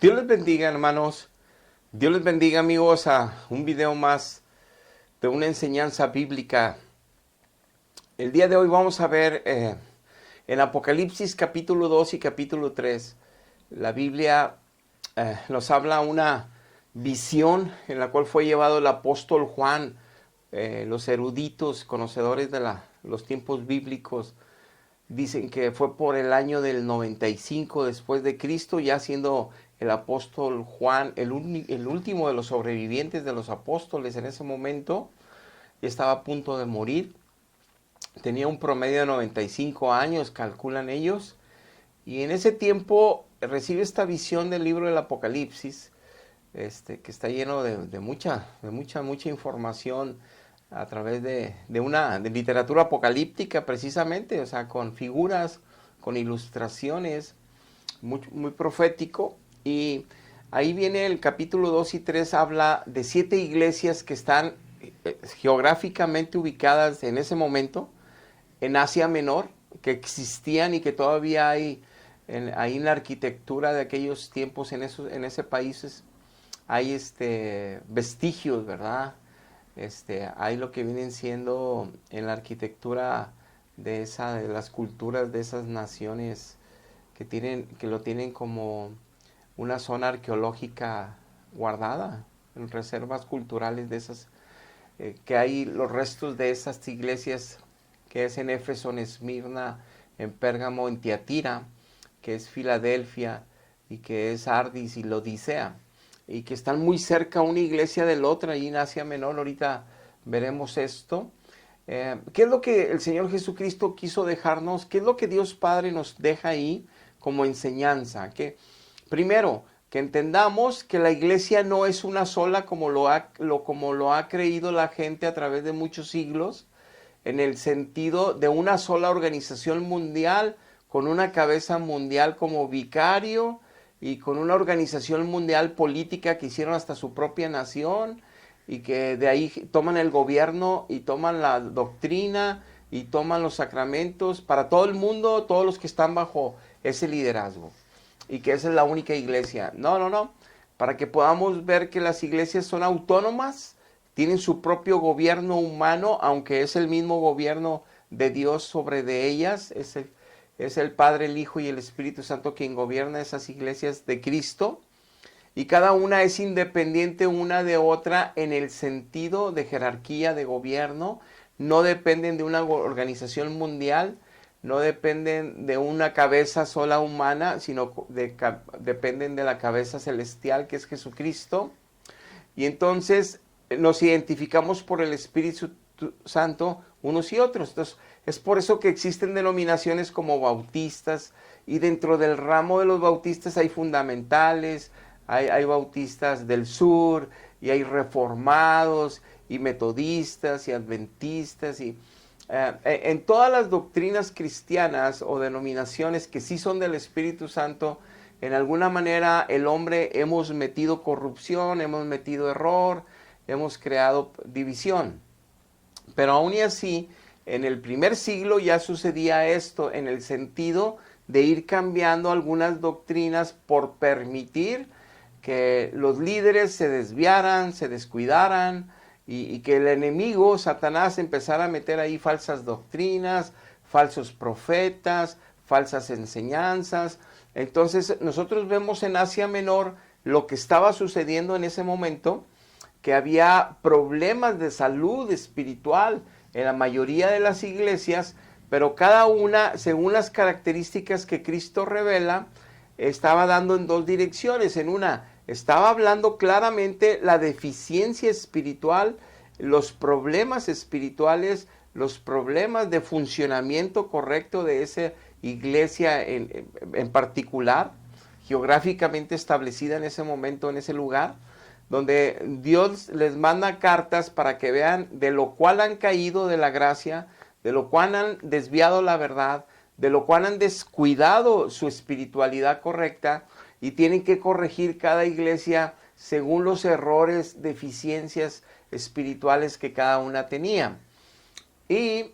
Dios les bendiga, hermanos. Dios les bendiga, amigos, a un video más de una enseñanza bíblica. El día de hoy vamos a ver en Apocalipsis capítulo 2 y capítulo 3. La Biblia nos habla una visión en la cual fue llevado el apóstol Juan. Los eruditos, conocedores de los tiempos bíblicos, dicen que fue por el año del 95 después de Cristo, ya siendo el apóstol Juan el último de los sobrevivientes de los apóstoles en ese momento. Estaba a punto de morir. Tenía un promedio de 95 años, calculan ellos. Y en ese tiempo recibe esta visión del libro del Apocalipsis, que está lleno de mucha información a través de literatura apocalíptica precisamente, o sea, con figuras, con ilustraciones, muy profético. Y ahí viene el capítulo 2 y 3, habla de 7 iglesias que están geográficamente ubicadas en ese momento en Asia Menor, que existían y que todavía hay ahí en la arquitectura de aquellos tiempos en ese país hay vestigios, ¿verdad? Hay lo que vienen siendo en la arquitectura de las culturas de esas naciones que lo tienen como una zona arqueológica guardada, en reservas culturales de esas, que hay los restos de esas iglesias, que es en Éfeso, en Esmirna, en Pérgamo, en Tiatira, que es Filadelfia, y que es Ardis y Laodicea, y que están muy cerca una iglesia de la otra, ahí en Asia Menor. Ahorita veremos esto. ¿Qué es lo que el Señor Jesucristo quiso dejarnos? ¿Qué es lo que Dios Padre nos deja ahí como enseñanza? Que primero, que entendamos que la iglesia no es una sola como lo ha creído la gente a través de muchos siglos, en el sentido de una sola organización mundial, con una cabeza mundial como vicario y con una organización mundial política que hicieron hasta su propia nación, y que de ahí toman el gobierno y toman la doctrina y toman los sacramentos para todo el mundo, todos los que están bajo ese liderazgo, y que esa es la única iglesia. No, no, no. Para que podamos ver que las iglesias son autónomas, tienen su propio gobierno humano, aunque es el mismo gobierno de Dios sobre de ellas. Es el Padre, el Hijo y el Espíritu Santo quien gobierna esas iglesias de Cristo. Y cada una es independiente una de otra en el sentido de jerarquía de gobierno. No dependen de una organización mundial, no dependen de una cabeza sola humana, sino dependen de la cabeza celestial, que es Jesucristo. Y entonces nos identificamos por el Espíritu Santo unos y otros. Entonces, es por eso que existen denominaciones como bautistas, y dentro del ramo de los bautistas hay fundamentales, hay bautistas del sur, y hay reformados, y metodistas, y adventistas, y en todas las doctrinas cristianas o denominaciones que sí son del Espíritu Santo, en alguna manera el hombre hemos metido corrupción, hemos metido error, hemos creado división. Pero aún y así, en el primer siglo ya sucedía esto, en el sentido de ir cambiando algunas doctrinas por permitir que los líderes se desviaran, se descuidaran, y que el enemigo, Satanás, empezara a meter ahí falsas doctrinas, falsos profetas, falsas enseñanzas. Entonces nosotros vemos en Asia Menor lo que estaba sucediendo en ese momento, que había problemas de salud espiritual en la mayoría de las iglesias, pero cada una, según las características que Cristo revela, estaba dando en dos direcciones. En una, estaba hablando claramente la deficiencia espiritual, los problemas espirituales, los problemas de funcionamiento correcto de esa iglesia en particular, geográficamente establecida en ese momento, en ese lugar, donde Dios les manda cartas para que vean de lo cual han caído de la gracia, de lo cual han desviado la verdad, de lo cual han descuidado su espiritualidad correcta, y tienen que corregir cada iglesia según los errores, deficiencias espirituales que cada una tenía. Y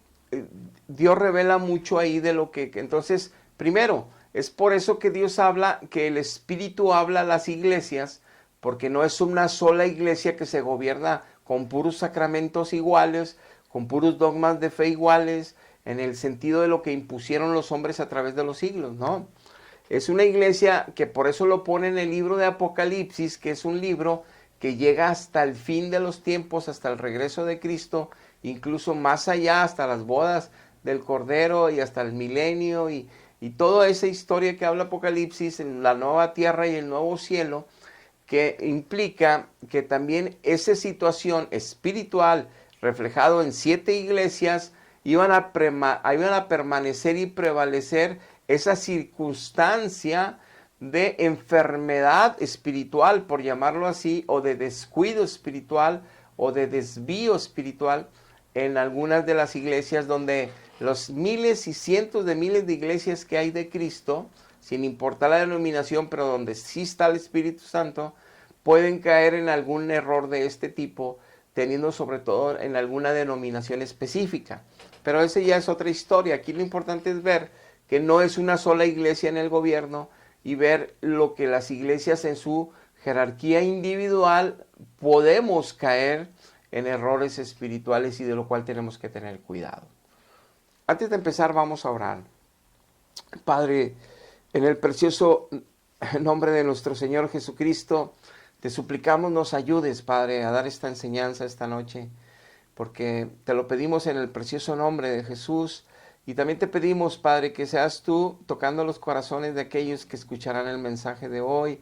Dios revela mucho ahí de lo que entonces, primero, Es por eso que Dios habla, que el Espíritu habla a las iglesias, porque no es una sola iglesia que se gobierna con puros sacramentos iguales, con puros dogmas de fe iguales, en el sentido de lo que impusieron los hombres a través de los siglos, ¿no? Es una iglesia que por eso lo pone en el libro de Apocalipsis, que es un libro que llega hasta el fin de los tiempos, hasta el regreso de Cristo, incluso más allá, hasta las bodas del Cordero y hasta el milenio y toda esa historia que habla Apocalipsis, en la nueva tierra y el nuevo cielo, que implica que también esa situación espiritual reflejado en 7 iglesias iban a permanecer y prevalecer esa circunstancia de enfermedad espiritual, por llamarlo así, o de descuido espiritual o de desvío espiritual en algunas de las iglesias donde los miles y cientos de miles de iglesias que hay de Cristo, sin importar la denominación, pero donde sí está el Espíritu Santo, pueden caer en algún error de este tipo, teniendo sobre todo en alguna denominación específica. Pero esa ya es otra historia. Aquí lo importante es ver que no es una sola iglesia en el gobierno y ver lo que las iglesias en su jerarquía individual podemos caer en errores espirituales y de lo cual tenemos que tener cuidado. Antes de empezar vamos a orar. Padre, en el precioso nombre de nuestro Señor Jesucristo, te suplicamos nos ayudes, Padre, a dar esta enseñanza esta noche, porque te lo pedimos en el precioso nombre de Jesús. Y también te pedimos, Padre, que seas tú tocando los corazones de aquellos que escucharán el mensaje de hoy,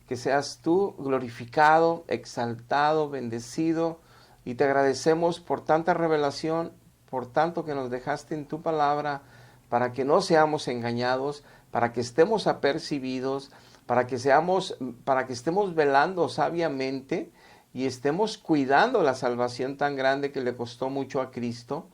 que seas tú glorificado, exaltado, bendecido, y te agradecemos por tanta revelación, por tanto que nos dejaste en tu palabra, para que no seamos engañados, para que estemos apercibidos, para que estemos velando sabiamente y estemos cuidando la salvación tan grande que le costó mucho a Cristo,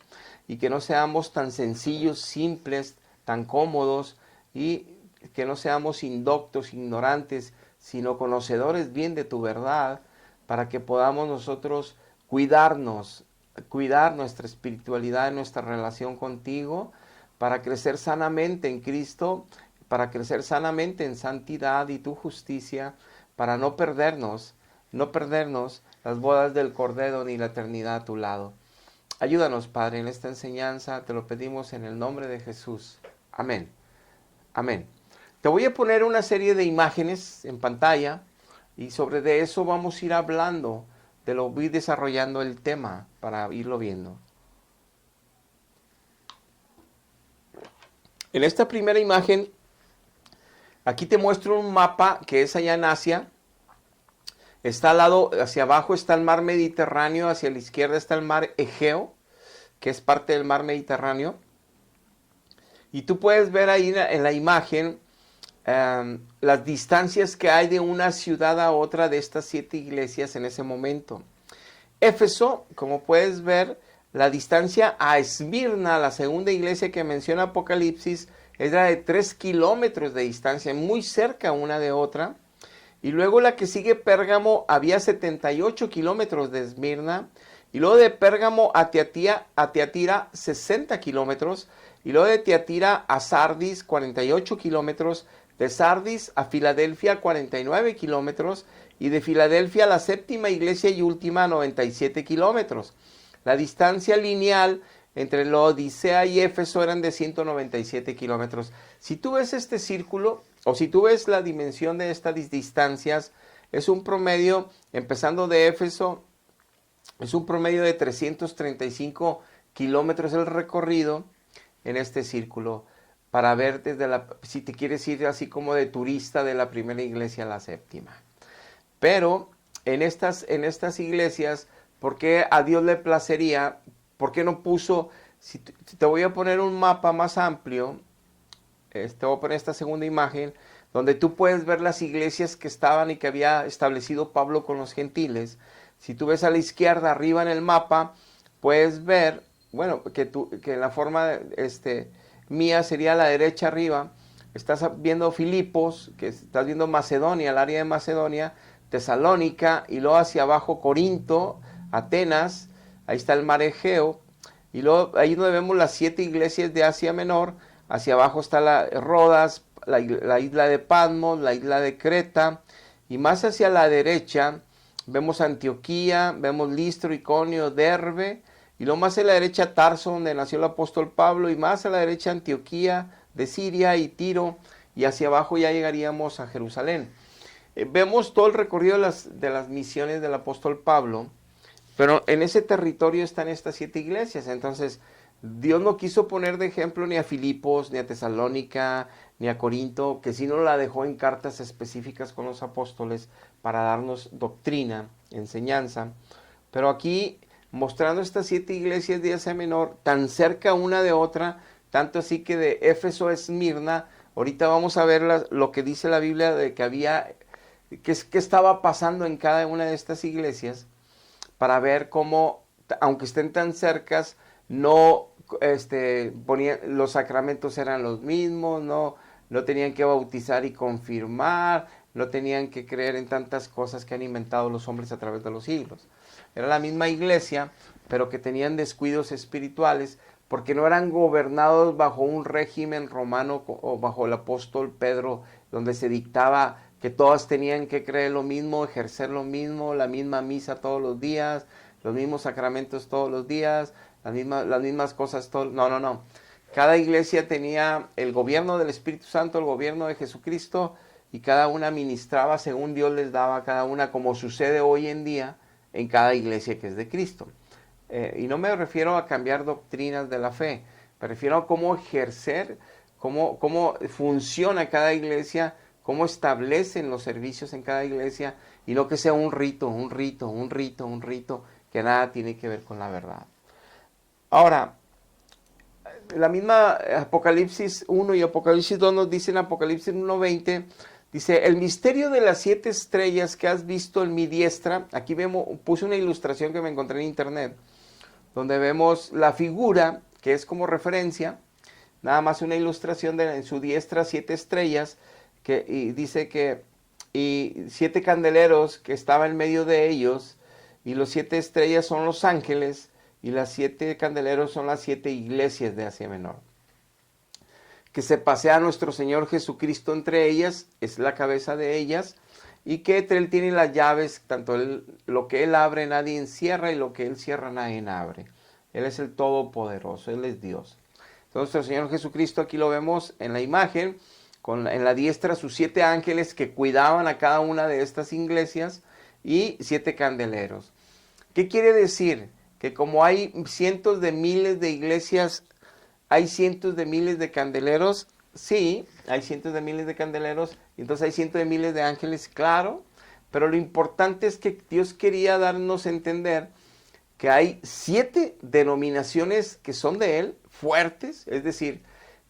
y que no seamos tan sencillos, simples, tan cómodos, y que no seamos indoctos, ignorantes, sino conocedores bien de tu verdad, para que podamos nosotros cuidar nuestra espiritualidad, nuestra relación contigo, para crecer sanamente en Cristo, para crecer sanamente en santidad y tu justicia, para no perdernos las bodas del Cordero ni la eternidad a tu lado. Ayúdanos, Padre, en esta enseñanza, te lo pedimos en el nombre de Jesús. Amén. Amén. Te voy a poner una serie de imágenes en pantalla y sobre de eso vamos a ir hablando, voy desarrollando el tema para irlo viendo. En esta primera imagen, aquí te muestro un mapa que es allá en Asia. Está al lado, hacia abajo está el mar Mediterráneo, hacia la izquierda está el mar Egeo, que es parte del mar Mediterráneo. Y tú puedes ver ahí en la imagen las distancias que hay de una ciudad a otra de estas 7 iglesias en ese momento. Éfeso, como puedes ver, la distancia a Esmirna, la segunda iglesia que menciona Apocalipsis, era de 3 kilómetros de distancia, muy cerca una de otra. Y luego la que sigue Pérgamo, había 78 kilómetros de Esmirna. Y luego de Pérgamo a Tiatira 60 kilómetros. Y luego de Tiatira a Sardis 48 kilómetros. De Sardis a Filadelfia 49 kilómetros. Y de Filadelfia a la séptima iglesia y última 97 kilómetros. La distancia lineal entre Laodicea y Éfeso eran de 197 kilómetros. Si tú ves este círculo, o si tú ves la dimensión de estas distancias, es un promedio, empezando de Éfeso, es un promedio de 335 kilómetros el recorrido en este círculo, para ver si te quieres ir así como de turista de la primera iglesia a la séptima. Pero en estas iglesias, ¿por qué a Dios le placería? ¿Por qué no puso? Si te voy a poner un mapa más amplio, te voy a poner esta segunda imagen, donde tú puedes ver las iglesias que estaban y que había establecido Pablo con los gentiles. Si tú ves a la izquierda, arriba en el mapa, puedes ver, bueno, que en la forma mía sería a la derecha arriba. Estás viendo Filipos, que estás viendo Macedonia, el área de Macedonia, Tesalónica, y luego hacia abajo Corinto, Atenas, ahí está el mar Egeo, y luego ahí donde vemos las 7 iglesias de Asia Menor, hacia abajo está Rodas, la isla de Patmos, la isla de Creta, y más hacia la derecha vemos Antioquía, vemos Listro, Iconio, Derbe, y luego más a la derecha Tarso, donde nació el apóstol Pablo, y más a la derecha Antioquía de Siria y Tiro, y hacia abajo ya llegaríamos a Jerusalén. Vemos todo el recorrido de las misiones del apóstol Pablo, pero en ese territorio están estas 7 iglesias. Entonces, Dios no quiso poner de ejemplo ni a Filipos, ni a Tesalónica, ni a Corinto, que sí nos la dejó en cartas específicas con los apóstoles para darnos doctrina, enseñanza. Pero aquí, mostrando estas 7 iglesias de Asia Menor, tan cerca una de otra, tanto así que de Éfeso a Esmirna, ahorita vamos a ver lo que dice la Biblia de que había, que estaba pasando en cada una de estas iglesias, para ver cómo, aunque estén tan cercas, no los sacramentos eran los mismos, no tenían que bautizar y confirmar, no tenían que creer en tantas cosas que han inventado los hombres a través de los siglos. Era la misma iglesia, pero que tenían descuidos espirituales, porque no eran gobernados bajo un régimen romano o bajo el apóstol Pedro, donde se dictaba que todas tenían que creer lo mismo, ejercer lo mismo, la misma misa todos los días, los mismos sacramentos todos los días, las mismas cosas todos. No. Cada iglesia tenía el gobierno del Espíritu Santo, el gobierno de Jesucristo, y cada una ministraba según Dios les daba a cada una, como sucede hoy en día en cada iglesia que es de Cristo. Y no me refiero a cambiar doctrinas de la fe, me refiero a cómo ejercer, cómo funciona cada iglesia, cómo establecen los servicios en cada iglesia, y no que sea un rito, que nada tiene que ver con la verdad. Ahora, la misma Apocalipsis 1 y Apocalipsis 2 nos dicen, Apocalipsis 1:20, dice, el misterio de las 7 estrellas que has visto en mi diestra. Aquí puse una ilustración que me encontré en internet, donde vemos la figura, que es como referencia, nada más una ilustración de en su diestra 7 estrellas, y dice que, y 7 candeleros que estaba en medio de ellos, y los 7 estrellas son los ángeles, y las 7 candeleros son las 7 iglesias de Asia Menor. Que se pasea nuestro Señor Jesucristo entre ellas, es la cabeza de ellas, y que Él tiene las llaves, tanto lo que Él abre nadie encierra, y lo que Él cierra nadie abre. Él es el Todopoderoso, Él es Dios. Entonces el Señor Jesucristo aquí lo vemos en la imagen, en la diestra sus 7 ángeles que cuidaban a cada una de estas iglesias, y 7 candeleros. ¿Qué quiere decir? Que como hay cientos de miles de iglesias, hay cientos de miles de candeleros. Sí, hay cientos de miles de candeleros, y entonces hay cientos de miles de ángeles, claro, pero lo importante es que Dios quería darnos a entender que hay 7 denominaciones que son de Él, fuertes, es decir,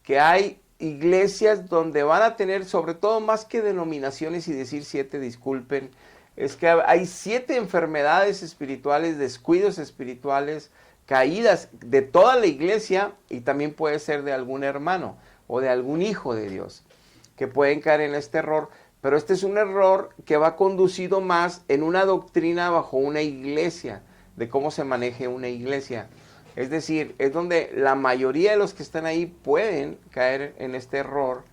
que hay iglesias donde van a tener, sobre todo más que denominaciones y decir 7, disculpen, es que hay 7 enfermedades espirituales, descuidos espirituales, caídas de toda la iglesia, y también puede ser de algún hermano o de algún hijo de Dios, que pueden caer en este error, pero este es un error que va conducido más en una doctrina bajo una iglesia, de cómo se maneje una iglesia. Es decir, es donde la mayoría de los que están ahí pueden caer en este error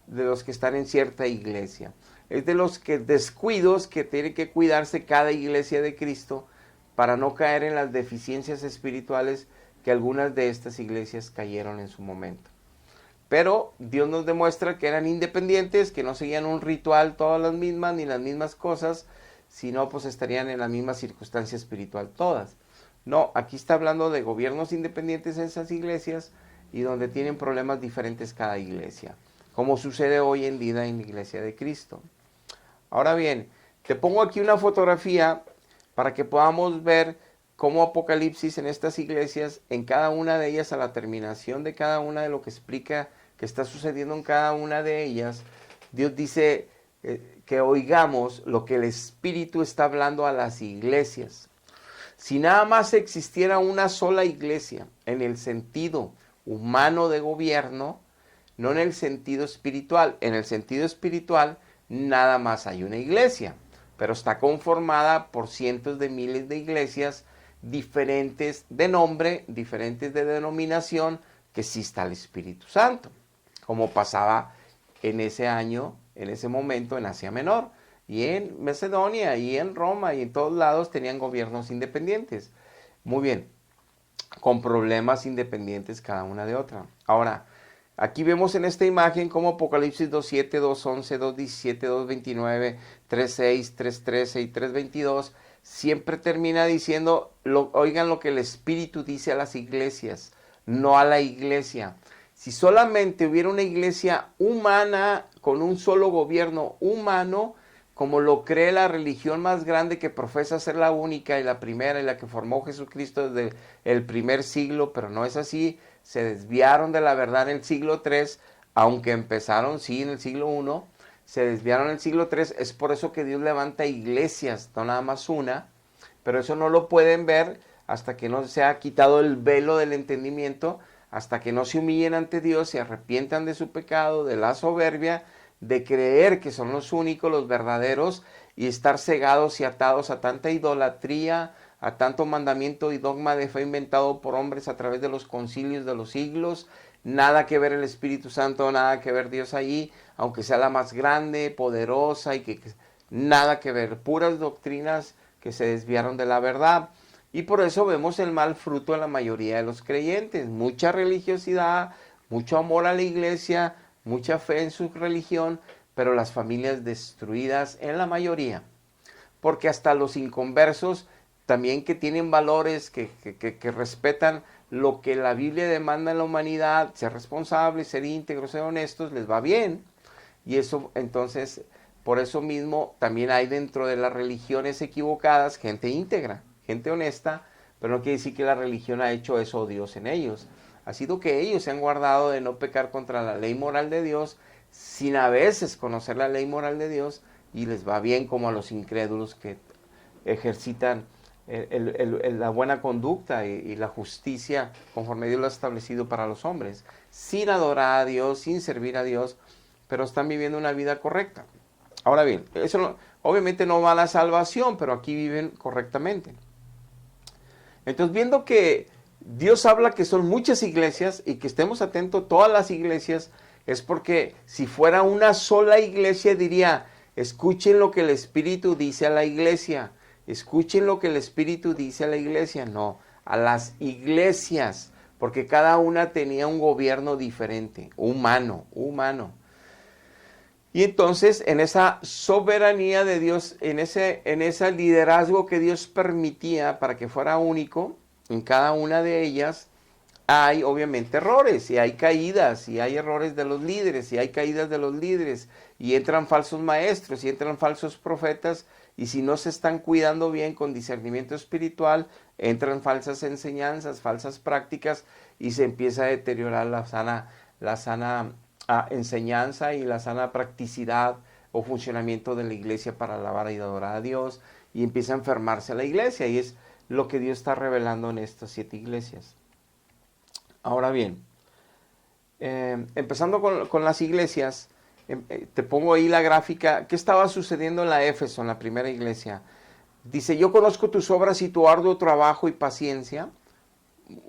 de los que están en cierta iglesia. Es de los descuidos que tiene que cuidarse cada iglesia de Cristo para no caer en las deficiencias espirituales que algunas de estas iglesias cayeron en su momento. Pero Dios nos demuestra que eran independientes, que no seguían un ritual todas las mismas, ni las mismas cosas, sino pues estarían en la misma circunstancia espiritual todas. No, aquí está hablando de gobiernos independientes en esas iglesias, y donde tienen problemas diferentes cada iglesia, como sucede hoy en día en la iglesia de Cristo. Ahora bien, te pongo aquí una fotografía para que podamos ver cómo Apocalipsis en estas iglesias, en cada una de ellas, a la terminación de cada una de lo que explica que está sucediendo en cada una de ellas, Dios dice que oigamos lo que el Espíritu está hablando a las iglesias. Si nada más existiera una sola iglesia en el sentido humano de gobierno, no en el sentido espiritual. En el sentido espiritual, nada más hay una iglesia, pero está conformada por cientos de miles de iglesias diferentes de nombre, diferentes de denominación, que sí está el Espíritu Santo, como pasaba en ese año, en ese momento en Asia Menor. Y en Macedonia, y en Roma, y en todos lados tenían gobiernos independientes. Muy bien, con problemas independientes cada una de otra. Ahora, aquí vemos en esta imagen como Apocalipsis 2.7, 2.11, 2.17, 2.29, 3.6, 3.13 y 3.22 siempre termina diciendo, oigan lo que el Espíritu dice a las iglesias, no a la iglesia. Si solamente hubiera una iglesia humana con un solo gobierno humano, como lo cree la religión más grande que profesa ser la única y la primera y la que formó Jesucristo desde el primer siglo, pero no es así, se desviaron de la verdad en el siglo III, aunque empezaron sí en el siglo I, se desviaron en el siglo III, es por eso que Dios levanta iglesias, no nada más una, pero eso no lo pueden ver hasta que no se ha quitado el velo del entendimiento, hasta que no se humillen ante Dios, se arrepientan de su pecado, de la soberbia, de creer que son los únicos, los verdaderos, y estar cegados y atados a tanta idolatría, a tanto mandamiento y dogma de fe inventado por hombres a través de los concilios de los siglos. Nada que ver el Espíritu Santo, nada que ver Dios ahí, aunque sea la más grande, poderosa, y que nada que ver, puras doctrinas que se desviaron de la verdad. Y por eso vemos el mal fruto en la mayoría de los creyentes, mucha religiosidad, mucho amor a la iglesia, mucha fe en su religión, pero las familias destruidas en la mayoría. Porque hasta los inconversos, también que tienen valores, que respetan lo que la Biblia demanda en la humanidad, ser responsables, ser íntegros, ser honestos, les va bien. Y eso, entonces, por eso mismo, también hay dentro de las religiones equivocadas gente íntegra, gente honesta, pero no quiere decir que la religión ha hecho eso Dios en ellos. Ha sido que ellos se han guardado de no pecar contra la ley moral de Dios, sin a veces conocer la ley moral de Dios, y les va bien como a los incrédulos que ejercitan la buena conducta y la justicia conforme Dios lo ha establecido para los hombres, sin adorar a Dios, sin servir a Dios, pero están viviendo una vida correcta. Ahora bien, eso no, obviamente no va a la salvación, pero aquí viven correctamente. Entonces, viendo que Dios habla que son muchas iglesias y que estemos atentos a todas las iglesias, es porque si fuera una sola iglesia diría, escuchen lo que el Espíritu dice a la iglesia, escuchen lo que el Espíritu dice a la iglesia, no, a las iglesias, porque cada una tenía un gobierno diferente, humano. Y entonces en esa soberanía de Dios, en ese liderazgo que Dios permitía para que fuera único, en cada una de ellas hay obviamente errores, y hay caídas, y hay errores de los líderes, y hay caídas de los líderes, y entran falsos maestros, y entran falsos profetas, y si no se están cuidando bien con discernimiento espiritual, entran falsas enseñanzas, falsas prácticas, y se empieza a deteriorar la sana enseñanza y la sana practicidad o funcionamiento de la iglesia para alabar y adorar a Dios, y empieza a enfermarse la iglesia, y es lo que Dios está revelando en estas 7 iglesias. Ahora bien, empezando con las iglesias, te pongo ahí la gráfica. ¿Qué estaba sucediendo en la Éfeso, en la primera iglesia? Dice, yo conozco tus obras y tu arduo trabajo y paciencia.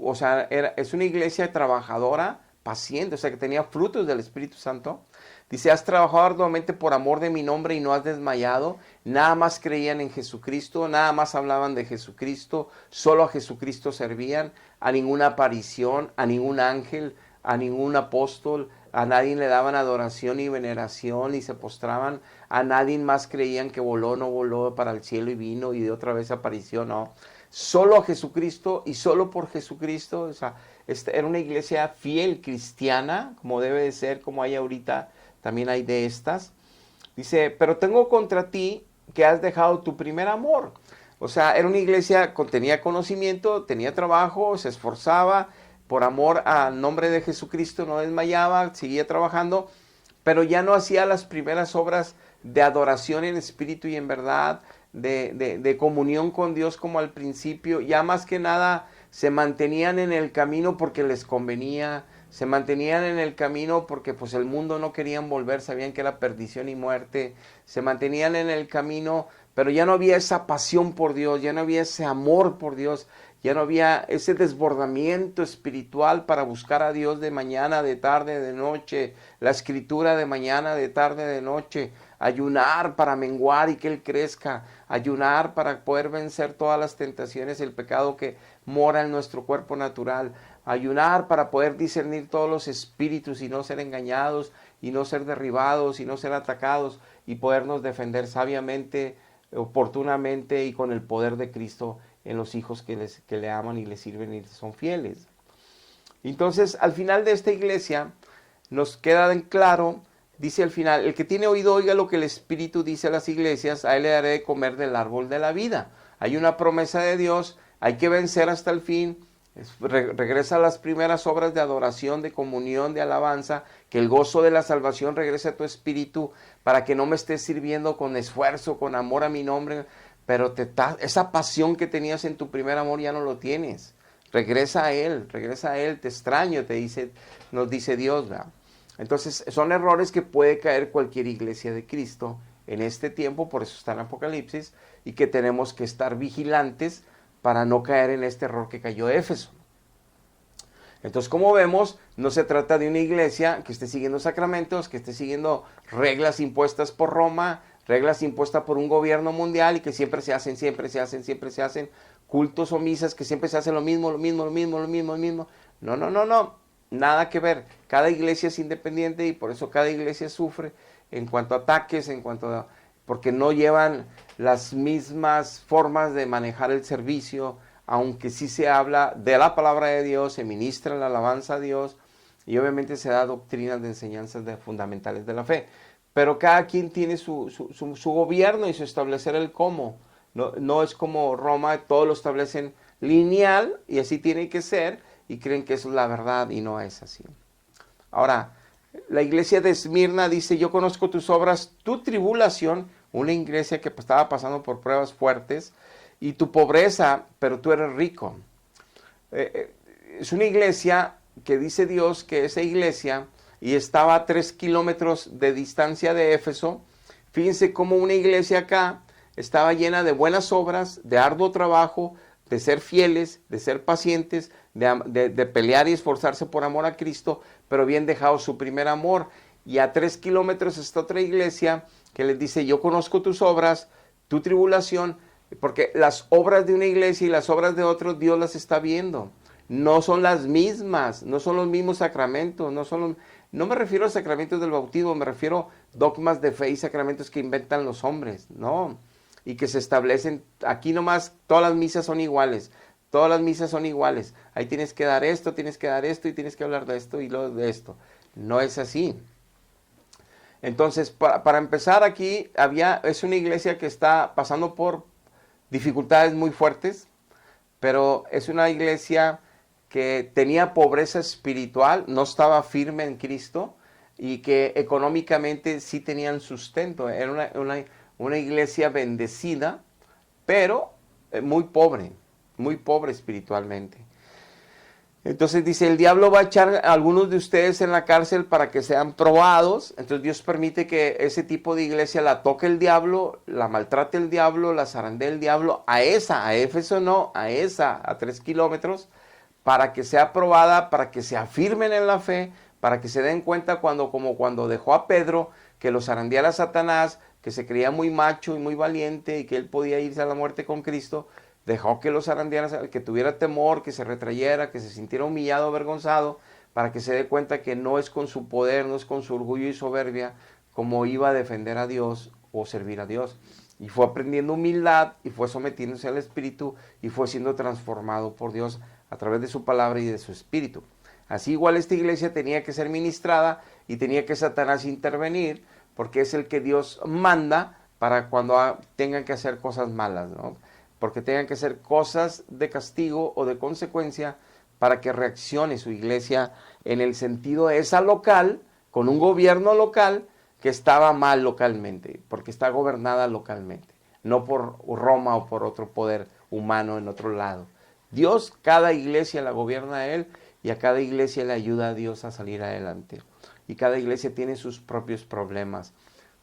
O sea, es una iglesia trabajadora, paciente, o sea, que tenía frutos del Espíritu Santo. Dice, has trabajado arduamente por amor de mi nombre y no has desmayado. Nada más creían en Jesucristo, nada más hablaban de Jesucristo, solo a Jesucristo servían, a ninguna aparición, a ningún ángel, a ningún apóstol, a nadie le daban adoración y veneración y se postraban, a nadie más creían que voló, no voló para el cielo y vino y de otra vez apareció, no. Solo a Jesucristo y solo por Jesucristo. O sea, era una iglesia fiel, cristiana, como debe de ser, como hay ahorita. También hay de estas. Dice, pero tengo contra ti que has dejado tu primer amor. O sea, era una iglesia que tenía conocimiento, tenía trabajo, se esforzaba, por amor al nombre de Jesucristo no desmayaba, seguía trabajando, pero ya no hacía las primeras obras de adoración en espíritu y en verdad, de comunión con Dios como al principio. Ya más que nada se mantenían en el camino porque les convenía, se mantenían en el camino porque pues el mundo no querían volver, sabían que era perdición y muerte, se mantenían en el camino, pero ya no había esa pasión por Dios, ya no había ese amor por Dios, ya no había ese desbordamiento espiritual para buscar a Dios de mañana, de tarde, de noche, la escritura de mañana, de tarde, de noche, ayunar para menguar y que Él crezca, ayunar para poder vencer todas las tentaciones, el pecado que mora en nuestro cuerpo natural, ayunar para poder discernir todos los espíritus y no ser engañados y no ser derribados y no ser atacados y podernos defender sabiamente, oportunamente y con el poder de Cristo en los hijos que le aman y le sirven y son fieles. Entonces, al final de esta iglesia, nos queda en claro, dice al final, el que tiene oído oiga lo que el Espíritu dice a las iglesias, a él le daré de comer del árbol de la vida. Hay una promesa de Dios, hay que vencer hasta el fin. Regresa a las primeras obras de adoración, de comunión, de alabanza, que el gozo de la salvación regrese a tu espíritu para que no me estés sirviendo con esfuerzo, con amor a mi nombre, pero esa pasión que tenías en tu primer amor ya no lo tienes. Regresa a Él, te extraño, nos dice Dios, ¿verdad? Entonces son errores que puede caer cualquier iglesia de Cristo en este tiempo, por eso está en Apocalipsis, y que tenemos que estar vigilantes para no caer en este error que cayó Éfeso. Entonces, como vemos, no se trata de una iglesia que esté siguiendo sacramentos, que esté siguiendo reglas impuestas por Roma, reglas impuestas por un gobierno mundial y que siempre se hacen, cultos o misas que siempre se hacen lo mismo. No, nada que ver. Cada iglesia es independiente y por eso cada iglesia sufre en cuanto a ataques, porque no llevan las mismas formas de manejar el servicio, aunque sí se habla de la palabra de Dios, se ministra la alabanza a Dios y obviamente se da doctrinas de enseñanzas fundamentales de la fe. Pero cada quien tiene su gobierno y su establecer el cómo. No es como Roma, todo lo establecen lineal y así tiene que ser y creen que eso es la verdad y no es así. Ahora, la iglesia de Esmirna dice, yo conozco tus obras, tu tribulación, una iglesia que estaba pasando por pruebas fuertes, y tu pobreza, pero tú eres rico. Es una iglesia que dice Dios que esa iglesia, y estaba a 3 kilómetros de distancia de Éfeso. Fíjense cómo una iglesia acá estaba llena de buenas obras, de arduo trabajo, de ser fieles, de ser pacientes, de pelear y esforzarse por amor a Cristo, pero bien dejado su primer amor. Y a 3 kilómetros está otra iglesia que les dice, yo conozco tus obras, tu tribulación, porque las obras de una iglesia y las obras de otros Dios las está viendo. No son las mismas, no son los mismos sacramentos, no me refiero a sacramentos del bautismo, me refiero a dogmas de fe y sacramentos que inventan los hombres, no, y que se establecen, aquí nomás todas las misas son iguales, ahí tienes que dar esto y tienes que hablar de esto y lo de esto, no es así. Entonces, para empezar aquí, es una iglesia que está pasando por dificultades muy fuertes, pero es una iglesia que tenía pobreza espiritual, no estaba firme en Cristo y que económicamente sí tenían sustento. Era una iglesia bendecida, pero muy pobre espiritualmente. Entonces dice, el diablo va a echar a algunos de ustedes en la cárcel para que sean probados. Entonces Dios permite que ese tipo de iglesia la toque el diablo, la maltrate el diablo, la zarandee el diablo. A Éfeso no, a 3 kilómetros, para que sea probada, para que se afirmen en la fe, para que se den cuenta como cuando dejó a Pedro, que lo zarandeara Satanás, que se creía muy macho y muy valiente y que él podía irse a la muerte con Cristo. Dejó que los zarandeara, que tuviera temor, que se retrayera, que se sintiera humillado, avergonzado, para que se dé cuenta que no es con su poder, no es con su orgullo y soberbia como iba a defender a Dios o servir a Dios. Y fue aprendiendo humildad y fue sometiéndose al Espíritu y fue siendo transformado por Dios a través de su palabra y de su Espíritu. Así igual esta iglesia tenía que ser ministrada y tenía que Satanás intervenir, porque es el que Dios manda para cuando tengan que hacer cosas malas, ¿no? Porque tengan que hacer cosas de castigo o de consecuencia para que reaccione su iglesia en el sentido de esa local, con un gobierno local que estaba mal localmente, porque está gobernada localmente, no por Roma o por otro poder humano en otro lado. Dios, cada iglesia la gobierna a Él y a cada iglesia le ayuda a Dios a salir adelante. Y cada iglesia tiene sus propios problemas.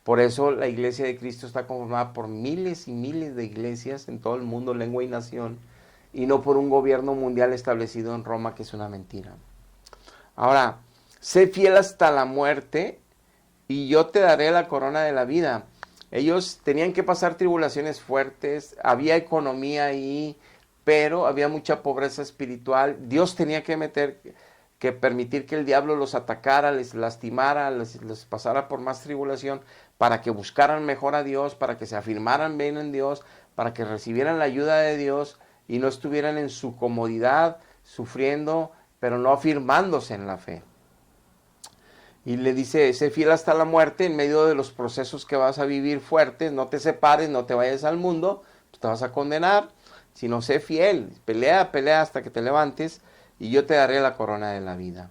Por eso la iglesia de Cristo está conformada por miles y miles de iglesias en todo el mundo, lengua y nación. y no por un gobierno mundial establecido en Roma, que es una mentira. Ahora, sé fiel hasta la muerte y yo te daré la corona de la vida. Ellos tenían que pasar tribulaciones fuertes, había economía ahí, pero había mucha pobreza espiritual. Dios tenía que permitir que el diablo los atacara, les lastimara, les pasara por más tribulación, para que buscaran mejor a Dios, para que se afirmaran bien en Dios, para que recibieran la ayuda de Dios y no estuvieran en su comodidad, sufriendo, pero no afirmándose en la fe. Y le dice, sé fiel hasta la muerte en medio de los procesos que vas a vivir fuertes, no te separes, no te vayas al mundo, pues te vas a condenar, sino sé fiel, pelea hasta que te levantes y yo te daré la corona de la vida.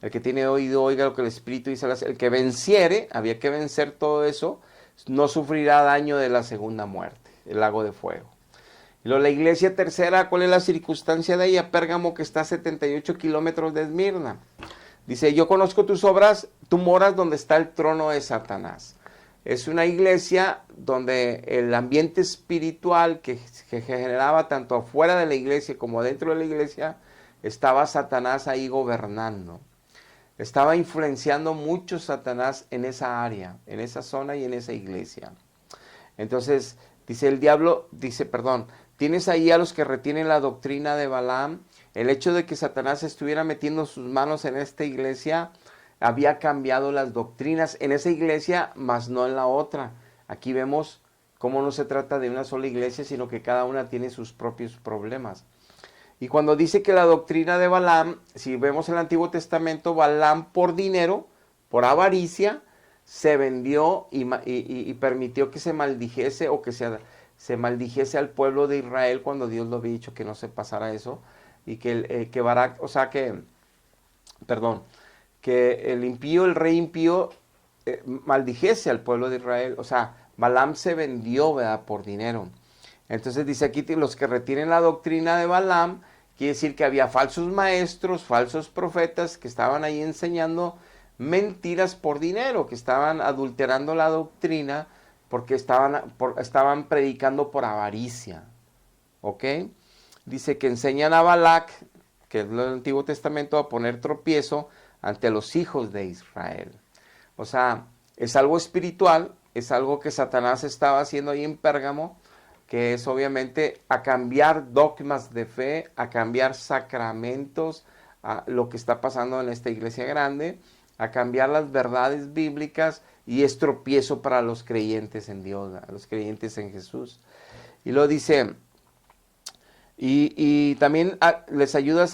El que tiene oído, oiga lo que el Espíritu dice, el que venciere, había que vencer todo eso, no sufrirá daño de la segunda muerte, el lago de fuego. Y luego la iglesia tercera, ¿cuál es la circunstancia de ella? Pérgamo, que está a 78 kilómetros de Esmirna. Dice, yo conozco tus obras, tú moras donde está el trono de Satanás. Es una iglesia donde el ambiente espiritual que generaba tanto afuera de la iglesia como dentro de la iglesia, estaba Satanás ahí gobernando. Estaba influenciando mucho Satanás en esa área, en esa zona y en esa iglesia. Entonces, tienes ahí a los que retienen la doctrina de Balaam. El hecho de que Satanás estuviera metiendo sus manos en esta iglesia había cambiado las doctrinas en esa iglesia, mas no en la otra. Aquí vemos cómo no se trata de una sola iglesia, sino que cada una tiene sus propios problemas. Y cuando dice que la doctrina de Balaam, si vemos el Antiguo Testamento, Balaam por dinero, por avaricia, se vendió y permitió que se maldijese o que se maldijese al pueblo de Israel cuando Dios lo había dicho que no se pasara eso. Y que el impío, el rey impío, maldijese al pueblo de Israel. O sea, Balaam se vendió, ¿verdad?, por dinero. Entonces dice aquí, los que retienen la doctrina de Balaam, quiere decir que había falsos maestros, falsos profetas que estaban ahí enseñando mentiras por dinero, que estaban adulterando la doctrina porque estaban predicando por avaricia. ¿Ok? Dice que enseñan a Balac, que es lo del Antiguo Testamento, a poner tropiezo ante los hijos de Israel. O sea, es algo espiritual, es algo que Satanás estaba haciendo ahí en Pérgamo, que es obviamente a cambiar dogmas de fe, a cambiar sacramentos, a lo que está pasando en esta iglesia grande, a cambiar las verdades bíblicas, y es tropiezo para los creyentes en Dios, los creyentes en Jesús. Y lo dice, y también les ayudan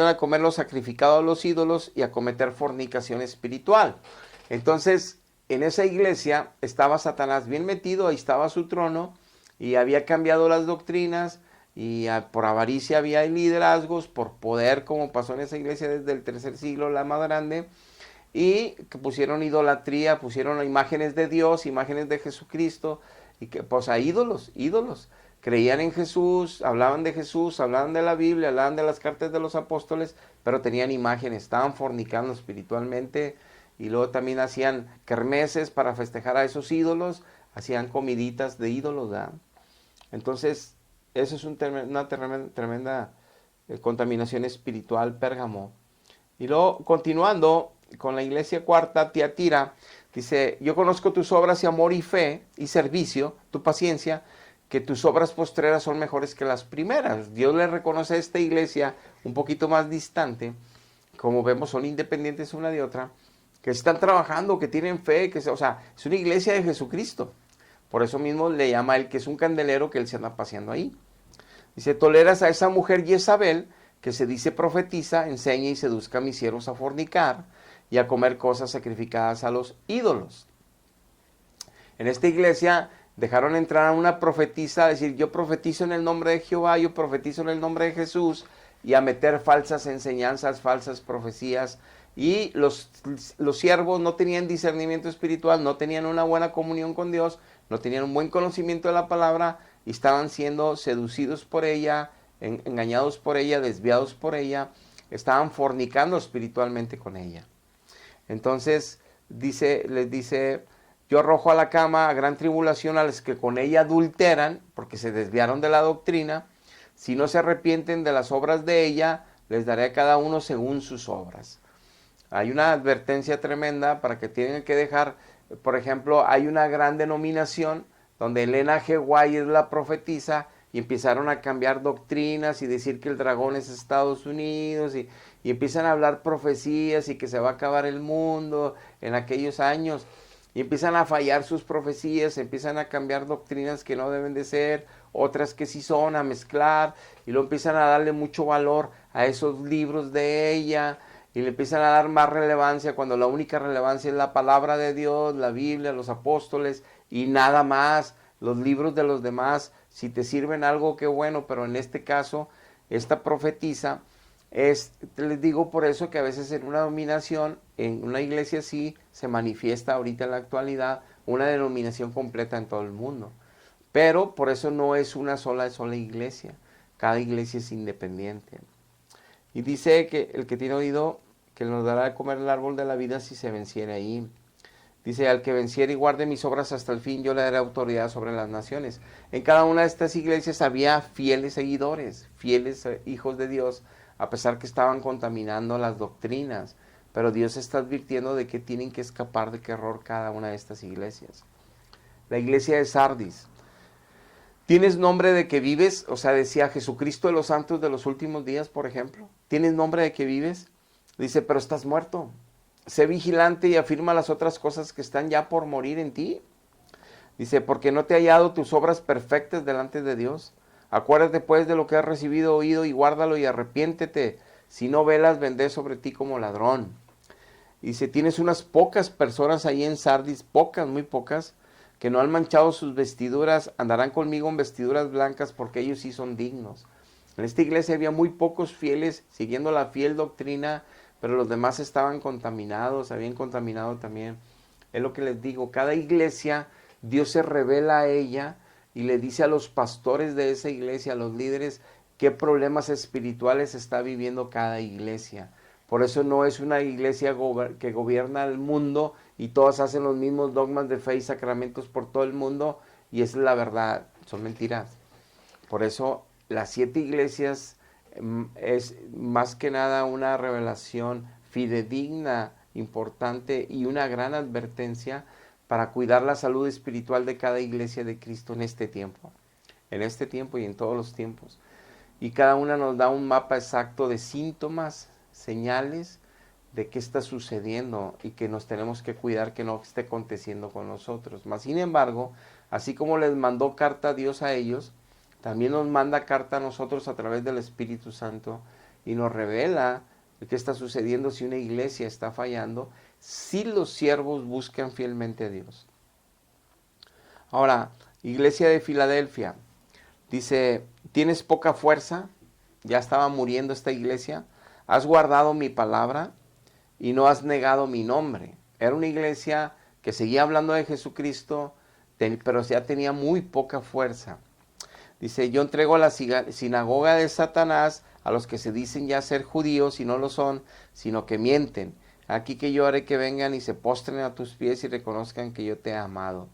a comer lo sacrificado a los ídolos y a cometer fornicación espiritual. Entonces, en esa iglesia estaba Satanás bien metido, ahí estaba su trono, y había cambiado las doctrinas, y por avaricia había liderazgos, por poder, como pasó en esa iglesia desde el tercer siglo, la más grande, y que pusieron idolatría, pusieron imágenes de Dios, imágenes de Jesucristo, y que pues a ídolos. Creían en Jesús, hablaban de la Biblia, hablaban de las cartas de los apóstoles, pero tenían imágenes, estaban fornicando espiritualmente, y luego también hacían kermeses para festejar a esos ídolos, hacían comiditas de ídolos, ¿verdad? Entonces, eso es una tremenda contaminación espiritual, Pérgamo. Y luego, continuando con la iglesia cuarta, Tiatira, dice, yo conozco tus obras y amor y fe y servicio, tu paciencia, que tus obras postreras son mejores que las primeras. Dios le reconoce a esta iglesia un poquito más distante, como vemos son independientes una de otra, que están trabajando, que tienen fe, es una iglesia de Jesucristo. Por eso mismo le llama a él que es un candelero, que él se anda paseando ahí. Dice, toleras a esa mujer Jezabel, que se dice profetiza, enseña y seduzca a mis siervos a fornicar y a comer cosas sacrificadas a los ídolos. En esta iglesia dejaron entrar a una profetisa a decir, yo profetizo en el nombre de Jehová, yo profetizo en el nombre de Jesús, y a meter falsas enseñanzas, falsas profecías. Y los siervos no tenían discernimiento espiritual, no tenían una buena comunión con Dios, no tenían un buen conocimiento de la palabra, y estaban siendo seducidos por ella, engañados por ella, desviados por ella, estaban fornicando espiritualmente con ella. Entonces les dice, yo arrojo a la cama a gran tribulación a los que con ella adulteran, porque se desviaron de la doctrina, Si no se arrepienten de las obras de ella, les daré a cada uno según sus obras. Hay una advertencia tremenda para que tienen que dejar, por ejemplo, hay una gran denominación donde Elena G. White es la profetisa y empezaron a cambiar doctrinas y decir que el dragón es Estados Unidos y empiezan a hablar profecías y que se va a acabar el mundo en aquellos años y empiezan a fallar sus profecías, empiezan a cambiar doctrinas que no deben de ser, otras que sí son, a mezclar y luego empiezan a darle mucho valor a esos libros de ella y le empiezan a dar más relevancia cuando la única relevancia es la palabra de Dios, la Biblia, los apóstoles y nada más. Los libros de los demás, si te sirven algo, qué bueno, pero en este caso, esta profetisa, les digo por eso que a veces en una denominación, en una iglesia así, se manifiesta ahorita en la actualidad una denominación completa en todo el mundo. Pero por eso no es una sola iglesia, cada iglesia es independiente. Y dice que el que tiene oído, que nos dará de comer el árbol de la vida si se venciere ahí. Dice, al que venciere y guarde mis obras hasta el fin, yo le daré autoridad sobre las naciones. En cada una de estas iglesias había fieles seguidores, fieles hijos de Dios, a pesar que estaban contaminando las doctrinas. Pero Dios está advirtiendo de que tienen que escapar de qué error cada una de estas iglesias. La iglesia de Sardis. ¿Tienes nombre de que vives? O sea, decía Jesucristo de los santos de los últimos días, por ejemplo. ¿Tienes nombre de que vives? Dice, pero estás muerto. Sé vigilante y afirma las otras cosas que están ya por morir en ti. Dice, porque no te he hallado tus obras perfectas delante de Dios. Acuérdate pues de lo que has recibido, oído, y guárdalo y arrepiéntete. Si no velas, vendré sobre ti como ladrón. Dice, tienes unas pocas personas ahí en Sardis, pocas, muy pocas, que no han manchado sus vestiduras, andarán conmigo en vestiduras blancas porque ellos sí son dignos. En esta iglesia había muy pocos fieles siguiendo la fiel doctrina, pero los demás estaban contaminados, habían contaminado también. Es lo que les digo, cada iglesia, Dios se revela a ella y le dice a los pastores de esa iglesia, a los líderes, qué problemas espirituales está viviendo cada iglesia. Por eso no es una iglesia que gobierna el mundo y todas hacen los mismos dogmas de fe y sacramentos por todo el mundo, y esa es la verdad, son mentiras. Por eso las 7 iglesias es más que nada una revelación fidedigna, importante y una gran advertencia para cuidar la salud espiritual de cada iglesia de Cristo en este tiempo y en todos los tiempos. Y cada una nos da un mapa exacto de síntomas, señales de qué está sucediendo y que nos tenemos que cuidar que no esté aconteciendo con nosotros. Mas, sin embargo, así como les mandó carta a Dios a ellos, también nos manda carta a nosotros a través del Espíritu Santo y nos revela qué está sucediendo si una iglesia está fallando, si los siervos buscan fielmente a Dios. Ahora, iglesia de Filadelfia, dice, ¿tienes poca fuerza? Ya estaba muriendo esta iglesia. ¿Has guardado mi palabra y no has negado mi nombre? Era una iglesia que seguía hablando de Jesucristo, pero ya tenía muy poca fuerza. Dice, yo entrego a la sinagoga de Satanás a los que se dicen ya ser judíos y no lo son, sino que mienten. Aquí que yo haré que vengan y se postren a tus pies y reconozcan que yo te he amado.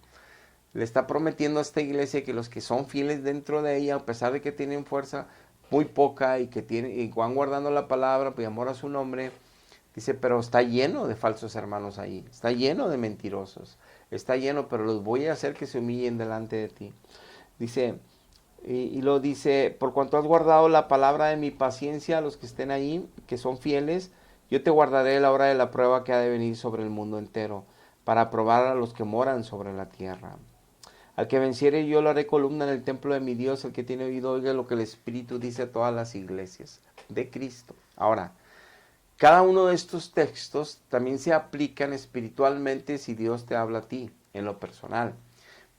Le está prometiendo a esta iglesia que los que son fieles dentro de ella, a pesar de que tienen fuerza muy poca y que van guardando la palabra y amor a su nombre, dice, pero está lleno de falsos hermanos ahí, está lleno de mentirosos, está lleno, pero los voy a hacer que se humillen delante de ti. Dice, y lo dice, por cuanto has guardado la palabra de mi paciencia, a los que estén ahí, que son fieles, yo te guardaré la hora de la prueba que ha de venir sobre el mundo entero, para probar a los que moran sobre la tierra. Al que venciere yo lo haré columna en el templo de mi Dios, el que tiene oído oiga lo que el Espíritu dice a todas las iglesias de Cristo. Ahora, cada uno de estos textos también se aplican espiritualmente si Dios te habla a ti, en lo personal.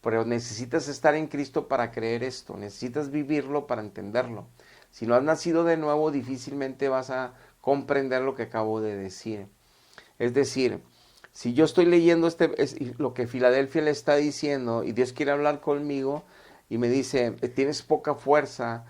Pero necesitas estar en Cristo para creer esto, necesitas vivirlo para entenderlo. Si no has nacido de nuevo, difícilmente vas a comprender lo que acabo de decir. Es decir, si yo estoy leyendo lo que Filadelfia le está diciendo y Dios quiere hablar conmigo y me dice, tienes poca fuerza,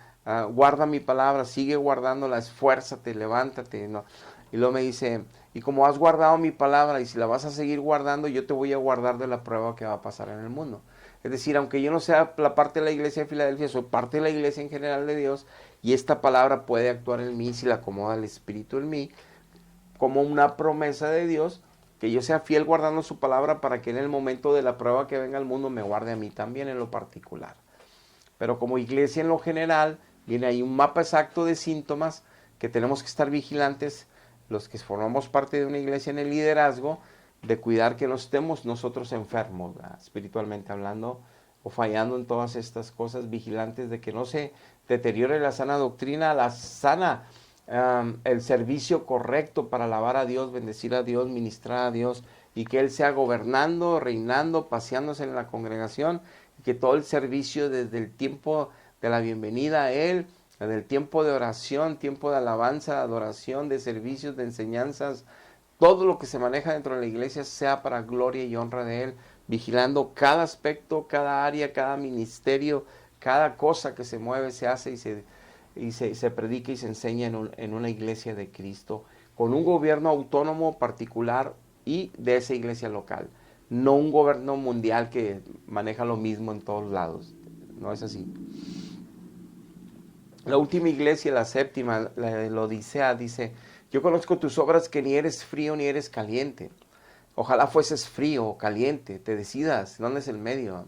guarda mi palabra, sigue guardándola, esfuérzate, levántate, ¿no? Y luego me dice, y como has guardado mi palabra y si la vas a seguir guardando, yo te voy a guardar de la prueba que va a pasar en el mundo. Es decir, aunque yo no sea la parte de la iglesia de Filadelfia, soy parte de la iglesia en general de Dios, y esta palabra puede actuar en mí si la acomoda el Espíritu en mí, como una promesa de Dios, que yo sea fiel guardando su palabra para que en el momento de la prueba que venga al mundo me guarde a mí también en lo particular. Pero como iglesia en lo general, viene ahí un mapa exacto de síntomas que tenemos que estar vigilantes, los que formamos parte de una iglesia en el liderazgo, de cuidar que no estemos nosotros enfermos, ¿verdad? Espiritualmente hablando, o fallando en todas estas cosas, vigilantes de que no se deteriore la sana doctrina, la sana, el servicio correcto para alabar a Dios, bendecir a Dios, ministrar a Dios, y que Él sea gobernando, reinando, paseándose en la congregación, y que todo el servicio desde el tiempo de la bienvenida a Él, desde el tiempo de oración, tiempo de alabanza, de adoración, de servicios, de enseñanzas, todo lo que se maneja dentro de la iglesia sea para gloria y honra de Él, vigilando cada aspecto, cada área, cada ministerio, cada cosa que se mueve, se hace y se predica y se enseña en una iglesia de Cristo, con un gobierno autónomo particular y de esa iglesia local, no un gobierno mundial que maneja lo mismo en todos lados. No es así. La última iglesia, la séptima, la Odisea, dice: yo conozco tus obras, que ni eres frío ni eres caliente. Ojalá fueses frío o caliente, te decidas, ¿dónde es el medio?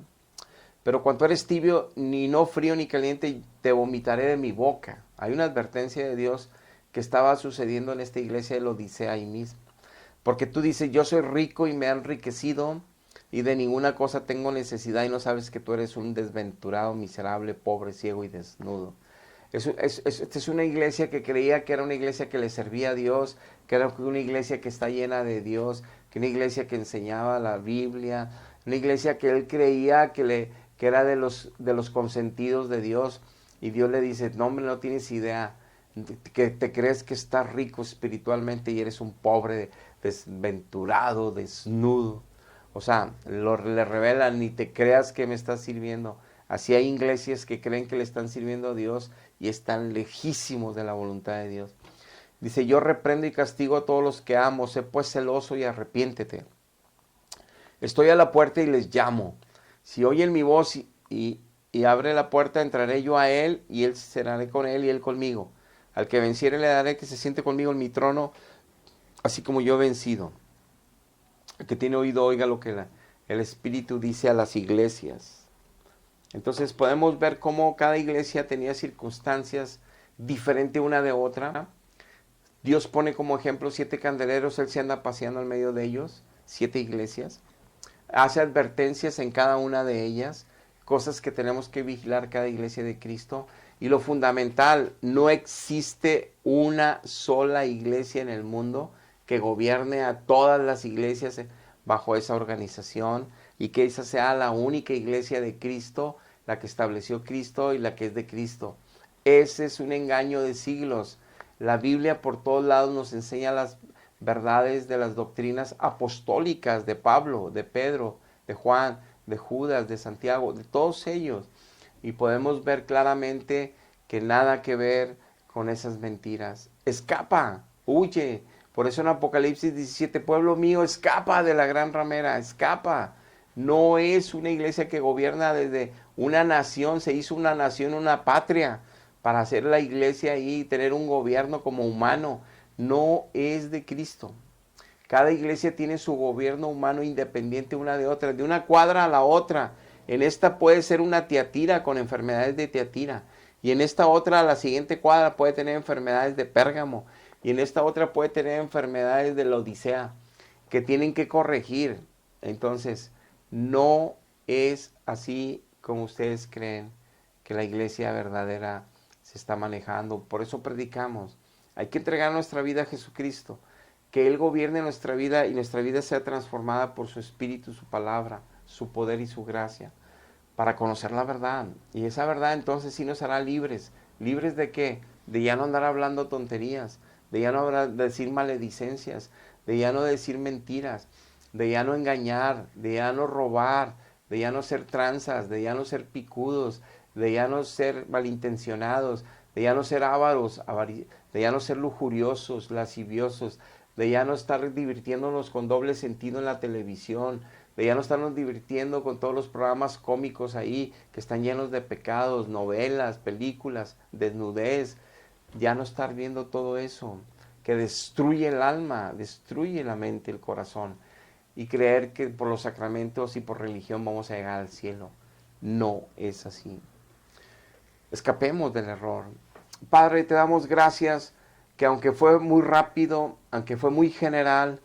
Pero cuando eres tibio, ni no frío ni caliente, te vomitaré de mi boca. Hay una advertencia de Dios que estaba sucediendo en esta iglesia de la Odisea ahí mismo. Porque tú dices: yo soy rico y me he enriquecido y de ninguna cosa tengo necesidad, y no sabes que tú eres un desventurado, miserable, pobre, ciego y desnudo. Esta es una iglesia que creía que era una iglesia que le servía a Dios, que era una iglesia que está llena de Dios, que una iglesia que enseñaba la Biblia, una iglesia que él creía que era de los consentidos de Dios. Y Dios le dice: no, hombre, no tienes idea, que te crees que estás rico espiritualmente y eres un pobre, desventurado, desnudo. O sea, le revelan: ni te creas que me estás sirviendo. Así hay iglesias que creen que le están sirviendo a Dios y están lejísimos de la voluntad de Dios. Dice: yo reprendo y castigo a todos los que amo, sé pues celoso y arrepiéntete. Estoy a la puerta y les llamo. Si oyen mi voz y abre la puerta, entraré yo a él y él cenaré con él y él conmigo. Al que venciere le daré que se siente conmigo en mi trono, así como yo he vencido. El que tiene oído oiga lo que el Espíritu dice a las iglesias. Entonces podemos ver cómo cada iglesia tenía circunstancias diferentes una de otra. Dios pone como ejemplo 7 candeleros, Él se anda paseando en medio de ellos, 7 iglesias. Hace advertencias en cada una de ellas, cosas que tenemos que vigilar cada iglesia de Cristo. Y lo fundamental: no existe una sola iglesia en el mundo que gobierne a todas las iglesias bajo esa organización, y que esa sea la única iglesia de Cristo, la que estableció Cristo y la que es de Cristo. Ese es un engaño de siglos. La Biblia por todos lados nos enseña las verdades de las doctrinas apostólicas de Pablo, de Pedro, de Juan, de Judas, de Santiago, de todos ellos. Y podemos ver claramente que nada que ver con esas mentiras. Escapa, huye. Por eso en Apocalipsis 17, pueblo mío, escapa de la gran ramera, escapa. No es una iglesia que gobierna desde una nación, se hizo una nación, una patria, para hacer la iglesia ahí y tener un gobierno como humano. No es de Cristo. Cada iglesia tiene su gobierno humano independiente una de otra, de una cuadra a la otra. En esta puede ser una Tiatira con enfermedades de Tiatira, y en esta otra, a la siguiente cuadra, puede tener enfermedades de Pérgamo, y en esta otra puede tener enfermedades de la Odisea, que tienen que corregir. Entonces, no es así como ustedes creen que la iglesia verdadera se está manejando. Por eso predicamos: hay que entregar nuestra vida a Jesucristo, que Él gobierne nuestra vida y nuestra vida sea transformada por su Espíritu, su palabra, su poder y su gracia, para conocer la verdad. Y esa verdad entonces sí nos hará libres. ¿Libres de qué? De ya no andar hablando tonterías, de ya no decir maledicencias, de ya no decir mentiras, de ya no engañar, de ya no robar, de ya no ser tranzas, de ya no ser picudos, de ya no ser malintencionados, de ya no ser ávaros, de ya no ser lujuriosos, lasciviosos, de ya no estar divirtiéndonos con doble sentido en la televisión, de ya no estarnos divirtiendo con todos los programas cómicos ahí que están llenos de pecados, novelas, películas, desnudez, ya no estar viendo todo eso que destruye el alma, destruye la mente, el corazón, y creer que por los sacramentos y por religión vamos a llegar al cielo. No es así. Escapemos del error. Padre, te damos gracias que aunque fue muy rápido, aunque fue muy general,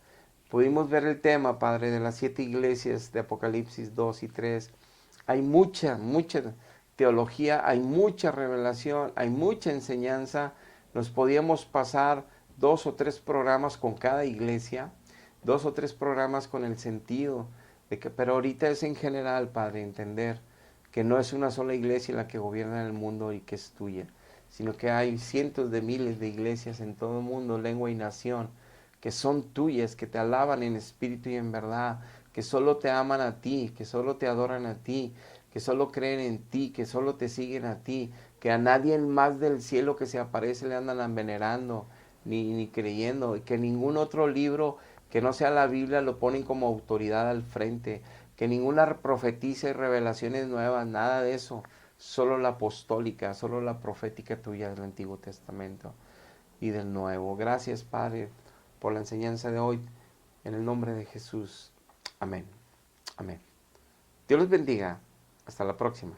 pudimos ver el tema, Padre, de las 7 iglesias de Apocalipsis 2 y 3. Hay mucha teología, hay mucha revelación, hay mucha enseñanza. Nos podíamos pasar 2 o 3 programas con cada iglesia, 2 o 3 programas con el sentido de que, pero ahorita es en general, Padre, entender que no es una sola iglesia la que gobierna el mundo y que es tuya, sino que hay cientos de miles de iglesias en todo el mundo, lengua y nación, que son tuyas, que te alaban en espíritu y en verdad, que solo te aman a ti, que solo te adoran a ti, que solo creen en ti, que solo te siguen a ti, que a nadie más del cielo que se aparece le andan venerando, ni creyendo, y que ningún otro libro que no sea la Biblia lo ponen como autoridad al frente, que ninguna profetiza y revelaciones nuevas, nada de eso, solo la apostólica, solo la profética tuya del Antiguo Testamento y del Nuevo. Gracias, Padre, por la enseñanza de hoy, en el nombre de Jesús. Amén. Amén. Dios los bendiga. Hasta la próxima.